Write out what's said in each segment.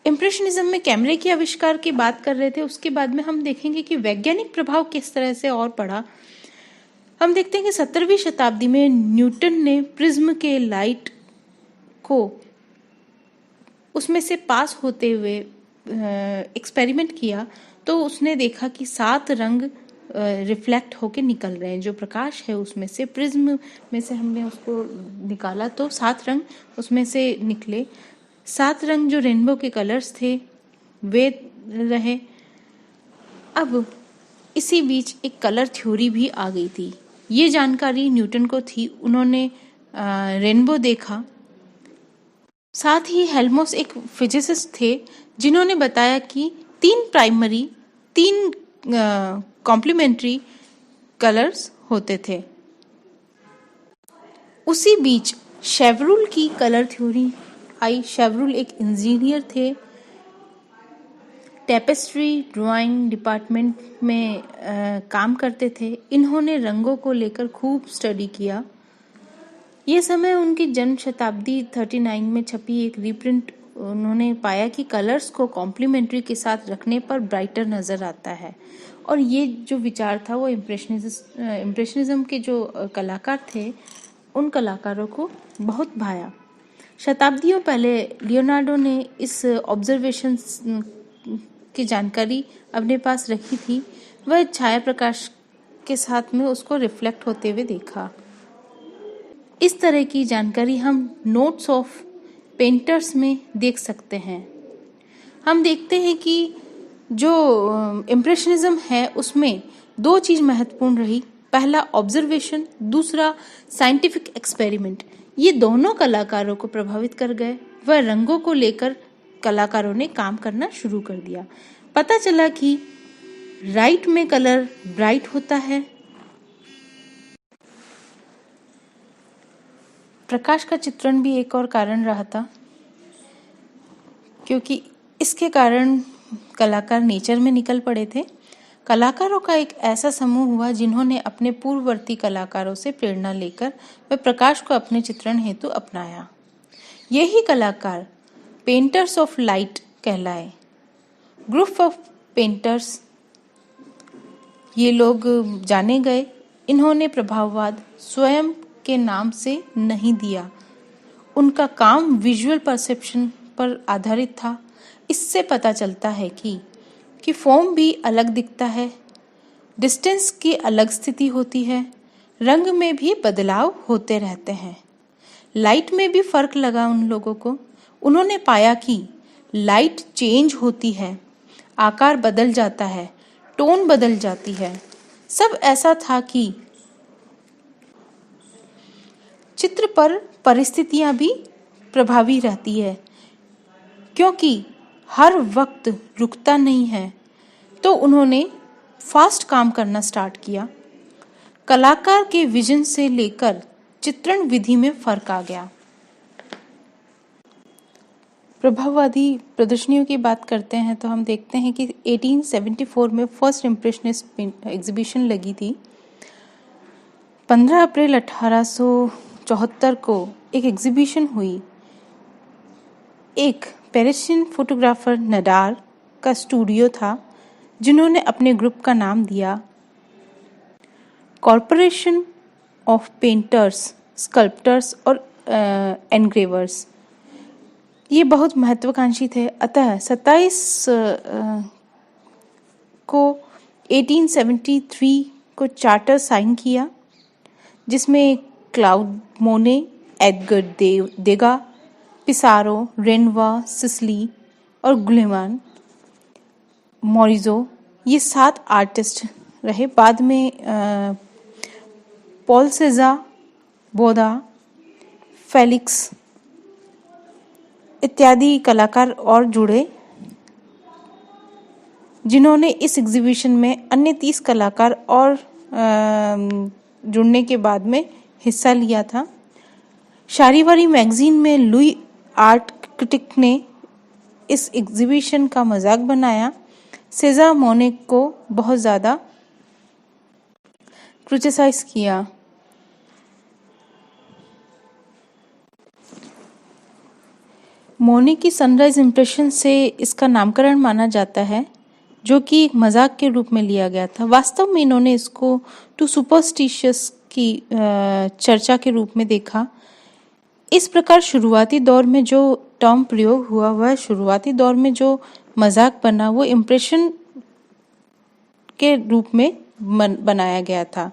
Impressionism में कैमरे के आविष्कार की बात कर रहे थे, उसके बाद में हम देखेंगे कि वैज्ञानिक प्रभाव किस तरह से और पड़ा। हम देखते हैं कि 17वीं शताब्दी में न्यूटन ने प्रिज्म के लाइट को उसमें से पास होते हुए एक्सपेरिमेंट किया, तो उसने देखा कि 7 रंग रिफ्लेक्ट होके निकल रहे हैं। जो प्रकाश है उसमें से, प्रिज्म में से हमने उसको निकाला तो 7 रंग उसमें से निकले। 7 रंग जो रेनबो के कलर्स थे वे रहे। अब इसी बीच एक कलर थ्योरी भी आ गई थी। ये जानकारी न्यूटन को थी, उन्होंने रेनबो देखा। साथ ही हेल्महोल्ट्ज एक फिजिसिस्ट थे जिन्होंने बताया कि 3 प्राइमरी 3 कॉम्प्लीमेंट्री कलर्स होते थे। उसी बीच शेवरूल की कलर थ्योरी आई। शेवरूल एक इंजीनियर थे, टेपेस्ट्री ड्राइंग डिपार्टमेंट में काम करते थे। इन्होंने रंगों को लेकर खूब स्टडी किया। ये समय उनकी जन्म शताब्दी 39 में छपी एक रीप्रिंट, उन्होंने पाया कि कलर्स को कॉम्प्लीमेंट्री के साथ रखने पर ब्राइटर नजर आता है। और ये जो विचार था वो इम्प्रेशनिज्म के जो कलाकार थे उन कलाकारों को बहुत भाया। शताब्दियों पहले लियोनार्डो ने इस ऑब्जर्वेशन की जानकारी अपने पास रखी थी। वह छाया प्रकाश के साथ में उसको रिफ्लेक्ट होते हुए देखा। इस तरह की जानकारी हम नोट्स ऑफ पेंटर्स में देख सकते हैं। हम देखते हैं कि जो इम्प्रेशनिज्म है उसमें 2 चीज महत्वपूर्ण रही। पहला ऑब्जर्वेशन, दूसरा साइंटिफिक एक्सपेरिमेंट। ये दोनों कलाकारों को प्रभावित कर गए। वह रंगों को लेकर कलाकारों ने काम करना शुरू कर दिया। पता चला कि राइट में कलर ब्राइट होता है। प्रकाश का चित्रण भी एक और कारण रहा था, क्योंकि इसके कारण कलाकार नेचर में निकल पड़े थे। कलाकारों का एक ऐसा समूह हुआ जिन्होंने अपने पूर्ववर्ती कलाकारों से प्रेरणा लेकर वह प्रकाश को अपने चित्रण हेतु अपनाया। यही कलाकार पेंटर्स ऑफ लाइट कहलाए। ग्रुप ऑफ पेंटर्स, ये लोग जाने गए। इन्होंने प्रभाववाद स्वयं के नाम से नहीं दिया। उनका काम विजुअल परसेप्शन पर आधारित था। इससे पता चलता है कि फॉर्म भी अलग दिखता है, डिस्टेंस की अलग स्थिति होती है, रंग में भी बदलाव होते रहते हैं। लाइट में भी फर्क लगा उन लोगों को। उन्होंने पाया कि लाइट चेंज होती है, आकार बदल जाता है, टोन बदल जाती है। सब ऐसा था कि चित्र पर परिस्थितियां भी प्रभावी रहती है, क्योंकि हर वक्त रुकता नहीं है। तो उन्होंने फास्ट काम करना स्टार्ट किया। कलाकार के विजन से लेकर चित्रण विधि में फर्क आ गया। प्रभाववादी प्रदर्शनियों की बात करते हैं तो हम देखते हैं कि 1874 में फर्स्ट इम्प्रेशनिस्ट एग्जीबिशन लगी थी। 15 अप्रैल 1874 को एक एग्जीबिशन हुई। एक पेरिसियन फोटोग्राफर नडार का स्टूडियो था, जिन्होंने अपने ग्रुप का नाम दिया कॉर्पोरेशन ऑफ पेंटर्स, स्कल्प्टर्स और एनग्रेवर्स। ये बहुत महत्वाकांक्षी थे। अतः 27 को 1873 को चार्टर साइन किया, जिसमें क्लाउड मोने, एडगर देगा, पिसारो, रेनवा, सिसली और गुलेमान मोरिजो, ये 7 आर्टिस्ट रहे। बाद में पॉल सेजा, बोधा, फेलिक्स इत्यादि कलाकार और जुड़े, जिन्होंने इस एग्जीबिशन में अन्य 30 कलाकार और जुड़ने के बाद में हिस्सा लिया था। शारीवारी मैगजीन में लुई आर्ट क्रिटिक ने इस एग्जीबिशन का मजाक बनाया। सेजा मोने को बहुत ज़्यादा क्रिटिसाइज किया। मोने की सनराइज इम्प्रेशन से इसका नामकरण माना जाता है, जो कि एक मजाक के रूप में लिया गया था। वास्तव में इन्होंने इसको टू सुपरस्टिशियस की चर्चा के रूप में देखा। इस प्रकार शुरुआती दौर में जो टर्म प्रयोग हुआ, वह शुरुआती दौर में जो मजाक बना वो इम्प्रेशन के रूप में बनाया गया था।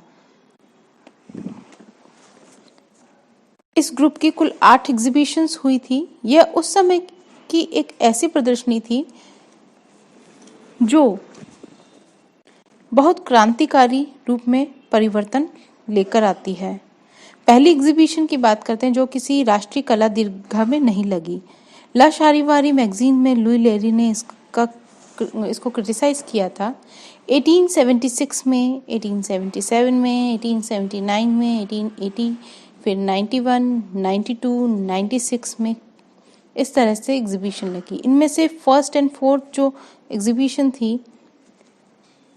इस ग्रुप की कुल 8 एग्जीबिशंस हुई थी। यह उस समय की एक ऐसी प्रदर्शनी थी जो बहुत क्रांतिकारी रूप में परिवर्तन लेकर आती है। पहली एग्जीबिशन की बात करते हैं जो किसी राष्ट्रीय कला दीर्घा में नहीं लगी। ला शारीवारी मैगजीन में लुई लेरी ने इसको क्रिटिसाइज किया था। 1876 में, 1877 में, 1879 में, 1880, फिर 91, 92, 96 में इस तरह से एग्जीबिशन लगी। इनमें से फर्स्ट एंड फोर्थ जो एग्जीबिशन थी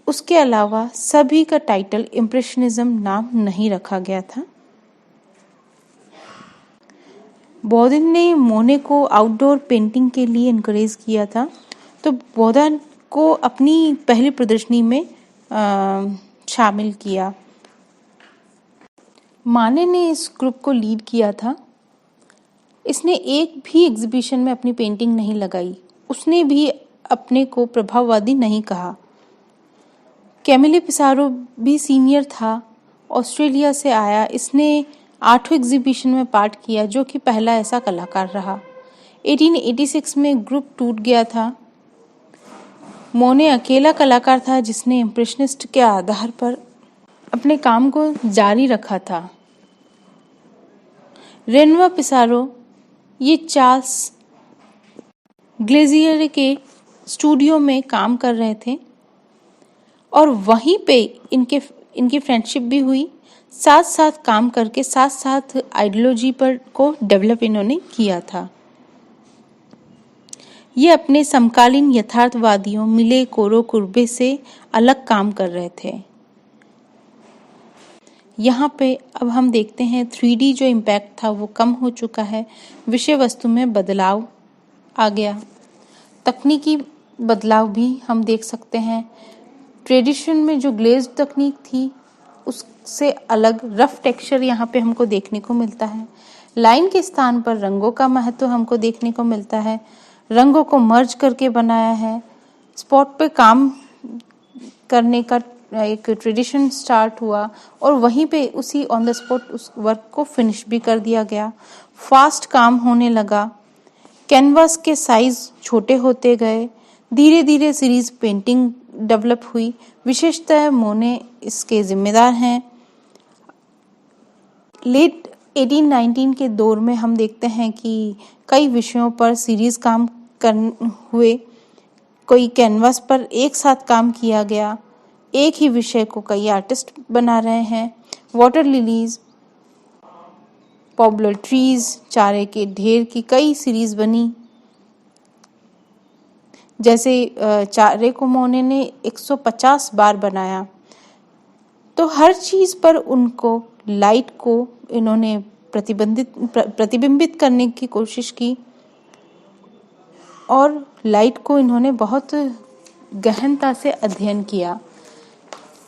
उसके अलावा सभी का टाइटल इम्प्रेशनिज्म नाम नहीं रखा गया था। बॉर्डन ने मोने को आउटडोर पेंटिंग के लिए इनकरेज किया था, तो बॉर्डन को अपनी पहली प्रदर्शनी में शामिल किया। माने ने इस ग्रुप को लीड किया था। इसने एक भी एग्जीबिशन में अपनी पेंटिंग नहीं लगाई। उसने भी अपने को प्रभाववादी नहीं कहा। कैमिले पिसारो भी सीनियर था, ऑस्ट्रेलिया से आया। इसने 8 एग्जीबिशन में पार्ट किया, जो कि पहला ऐसा कलाकार रहा। 1886 में ग्रुप टूट गया था। मोने अकेला कलाकार था जिसने इम्प्रेशनिस्ट के आधार पर अपने काम को जारी रखा था। रेनवा पिसारो ये चार्ल्स ग्लेजियर के स्टूडियो में काम कर रहे थे और वहीं पे इनकी फ्रेंडशिप भी हुई। साथ साथ काम करके साथ साथ आइडियोलॉजी पर को डेवलप इन्होंने किया था। ये अपने समकालीन यथार्थवादियों मिले कोरो कुर्बे से अलग काम कर रहे थे। यहाँ पे अब हम देखते हैं 3D जो इम्पैक्ट था वो कम हो चुका है। विषय वस्तु में बदलाव आ गया। तकनीकी बदलाव भी हम देख सकते हैं। ट्रेडिशन में जो ग्लेज तकनीक थी उससे अलग रफ टेक्सचर यहाँ पे हमको देखने को मिलता है। लाइन के स्थान पर रंगों का महत्व हमको देखने को मिलता है। रंगों को मर्ज करके बनाया है। स्पॉट पे काम करने का एक ट्रेडिशन स्टार्ट हुआ और वहीं पे उसी ऑन द स्पॉट उस वर्क को फिनिश भी कर दिया गया। फास्ट काम होने लगा। कैनवास के साइज छोटे होते गए। धीरे धीरे सीरीज पेंटिंग डेवलप हुई। विशेषतः मोने इसके जिम्मेदार हैं। लेट 1819 के दौर में हम देखते हैं कि कई विषयों पर सीरीज काम हुए। कोई कैनवास पर एक साथ काम किया गया। एक ही विषय को कई आर्टिस्ट बना रहे हैं। वाटर लिलीज, पॉपुलर ट्रीज, चारे के ढेर की कई सीरीज बनी। जैसे चारे को मोने ने 150 बार बनाया। तो हर चीज पर उनको लाइट को इन्होंने प्रतिबिंबित करने की कोशिश की और लाइट को इन्होंने बहुत गहनता से अध्ययन किया।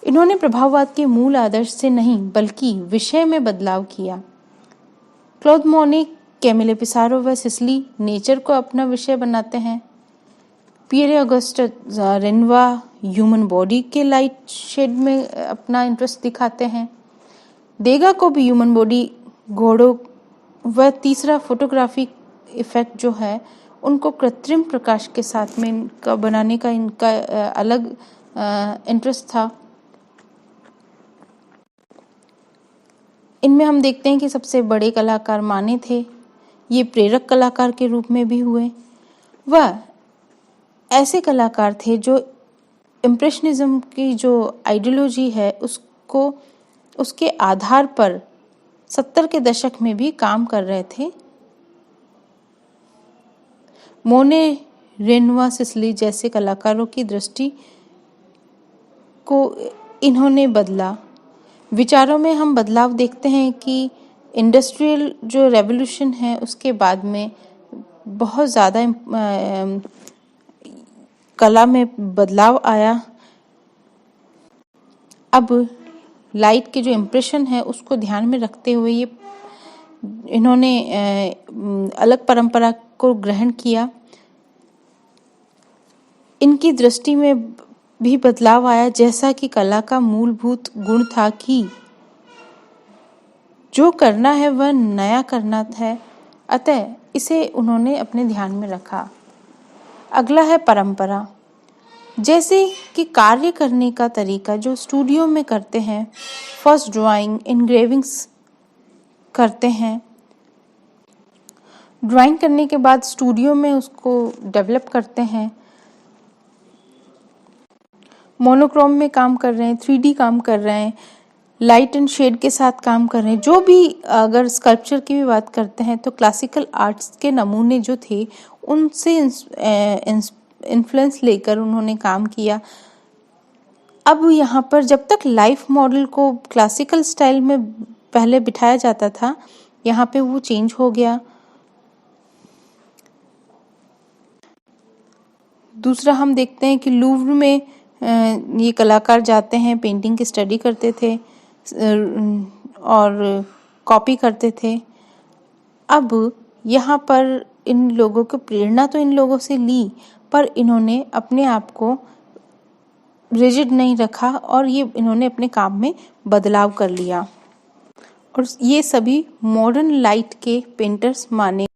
इन्होंने प्रभाववाद के मूल आदर्श से नहीं बल्कि विषय में बदलाव किया। क्लॉद मोने, कैमिले पिसारो व सिसिली नेचर को अपना विषय बनाते हैं। पियरे ऑगस्ट रेनवा ह्यूमन बॉडी के लाइट शेड में अपना इंटरेस्ट दिखाते हैं। देगा को भी ह्यूमन बॉडी, घोड़ों व तीसरा फोटोग्राफी इफेक्ट जो है उनको कृत्रिम प्रकाश के साथ में इनका बनाने का इनका अलग इंटरेस्ट था। इनमें हम देखते हैं कि सबसे बड़े कलाकार माने थे। ये प्रेरक कलाकार के रूप में भी हुए। वह ऐसे कलाकार थे जो इम्प्रेशनिज्म की जो आइडियोलॉजी है उसको उसके आधार पर 70 के दशक में भी काम कर रहे थे। मोने, रेनवा, सिसिली जैसे कलाकारों की दृष्टि को इन्होंने बदला। विचारों में हम बदलाव देखते हैं कि इंडस्ट्रियल जो रेवोल्यूशन है उसके बाद में बहुत ज़्यादा कला में बदलाव आया। अब लाइट के जो इम्प्रेशन है उसको ध्यान में रखते हुए ये इन्होंने अलग परंपरा को ग्रहण किया। इनकी दृष्टि में भी बदलाव आया, जैसा कि कला का मूलभूत गुण था कि जो करना है वह नया करना है, अतः इसे उन्होंने अपने ध्यान में रखा। अगला है परंपरा। जैसे कि कार्य करने का तरीका जो स्टूडियो में करते हैं, फर्स्ट ड्राइंग, इनग्रेविंग्स करते हैं, ड्राइंग करने के बाद स्टूडियो में उसको डेवलप करते हैं, मोनोक्रोम में काम कर रहे हैं, 3D काम कर रहे हैं, लाइट एंड शेड के साथ काम कर रहे हैं। जो भी अगर स्कल्पचर की भी बात करते हैं तो क्लासिकल आर्ट्स के नमूने जो थे उनसे इन्फ्लुएंस लेकर उन्होंने काम किया। अब यहाँ पर जब तक लाइफ मॉडल को क्लासिकल स्टाइल में पहले बिठाया जाता था, यहाँ पे वो चेंज हो गया। दूसरा हम देखते हैं कि लूव्र में ये कलाकार जाते हैं, पेंटिंग की स्टडी करते थे और कॉपी करते थे। अब यहाँ पर इन लोगों को प्रेरणा तो इन लोगों से ली, पर इन्होंने अपने आप को रिजिड नहीं रखा और ये इन्होंने अपने काम में बदलाव कर लिया और ये सभी मॉडर्न लाइट के पेंटर्स माने।